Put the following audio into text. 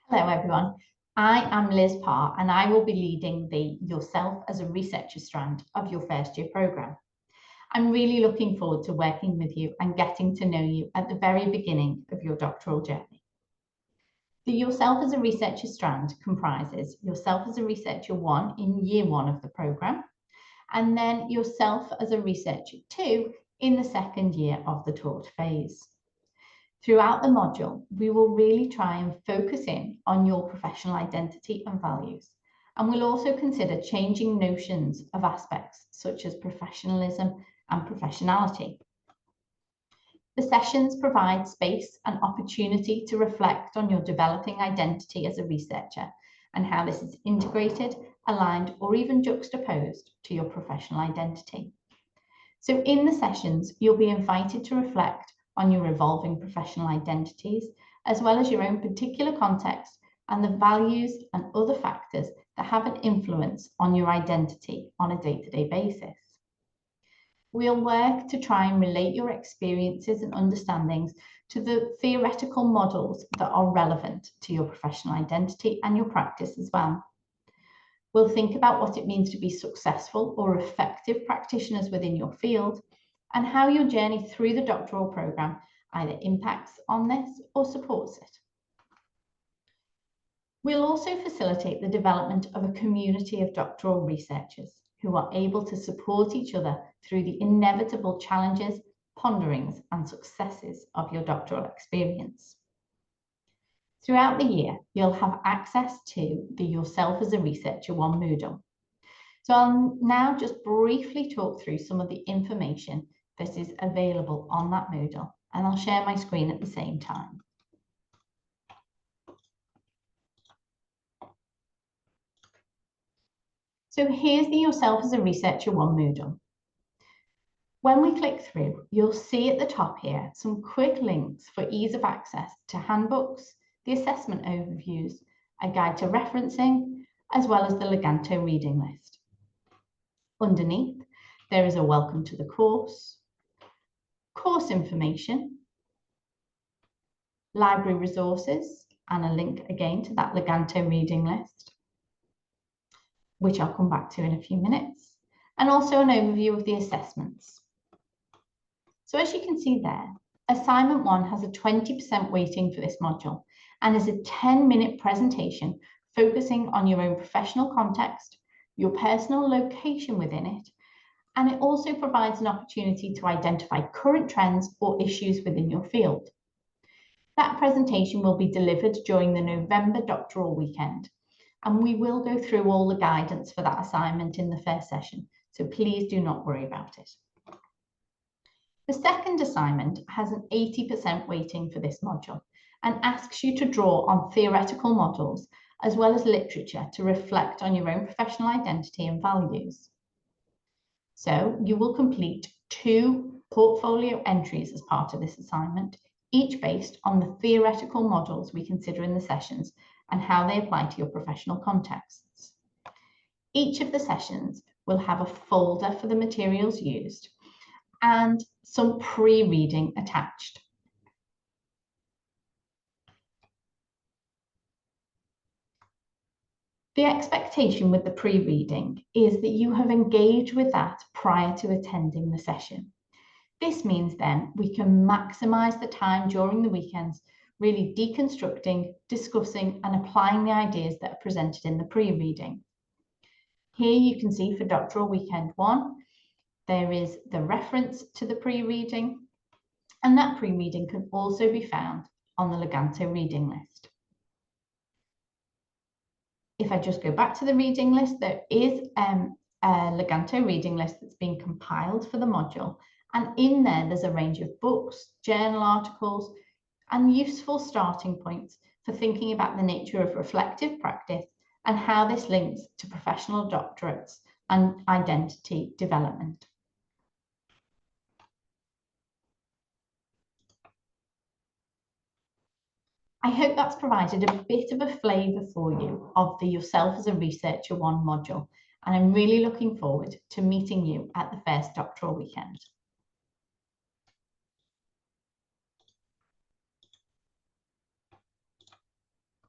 Hello everyone, I am Liz Parr and I will be leading the Yourself as a Researcher strand of your first year programme. I'm really looking forward to working with you and getting to know you at the very beginning of your doctoral journey. The Yourself as a Researcher strand comprises Yourself as a Researcher 1 in year 1 of the programme, and then Yourself as a Researcher 2 in the second year of the taught phase. Throughout the module, we will really try and focus in on your professional identity and values, and we'll also consider changing notions of aspects such as professionalism and professionality. The sessions provide space and opportunity to reflect on your developing identity as a researcher and how this is integrated, aligned, or even juxtaposed to your professional identity. So in the sessions, you'll be invited to reflect on your evolving professional identities, as well as your own particular context and the values and other factors that have an influence on your identity on a day-to-day basis. We'll work to try and relate your experiences and understandings to the theoretical models that are relevant to your professional identity and your practice as well. We'll think about what it means to be successful or effective practitioners within your field, and how your journey through the doctoral programme either impacts on this or supports it. We'll also facilitate the development of a community of doctoral researchers who are able to support each other through the inevitable challenges, ponderings, and successes of your doctoral experience. Throughout the year, you'll have access to the Yourself as a Researcher 1 Moodle. So I'll now just briefly talk through some of the information that is available on that Moodle, and I'll share my screen at the same time. So here's the Yourself as a Researcher 1 Moodle. When we click through, you'll see at the top here some quick links for ease of access to handbooks, the assessment overviews, a guide to referencing, as well as the Leganto reading list. Underneath, there is a welcome to the course information, library resources, and a link again to that Leganto reading list, which I'll come back to in a few minutes, and also an overview of the assessments. So as you can see there, assignment 1 has a 20% weighting for this module and is a 10-minute presentation focusing on your own professional context, your personal location within it, and it also provides an opportunity to identify current trends or issues within your field. That presentation will be delivered during the November doctoral weekend, and we will go through all the guidance for that assignment in the first session, so please do not worry about it. The second assignment has an 80% weighting for this module and asks you to draw on theoretical models as well as literature to reflect on your own professional identity and values. So you will complete 2 portfolio entries as part of this assignment, each based on the theoretical models we consider in the sessions and how they apply to your professional contexts. Each of the sessions will have a folder for the materials used and some pre-reading attached. The expectation with the pre-reading is that you have engaged with that prior to attending the session. This means then we can maximise the time during the weekends, really deconstructing, discussing and applying the ideas that are presented in the pre-reading. Here you can see for Doctoral Weekend 1, there is the reference to the pre-reading, and that pre-reading can also be found on the Leganto reading list. If I just go back to the reading list, there is a Leganto reading list that's been compiled for the module, and in there's a range of books, journal articles, and useful starting points for thinking about the nature of reflective practice and how this links to professional doctorates and identity development. I hope that's provided a bit of a flavour for you of the Yourself as a Researcher 1 module, and I'm really looking forward to meeting you at the first doctoral weekend.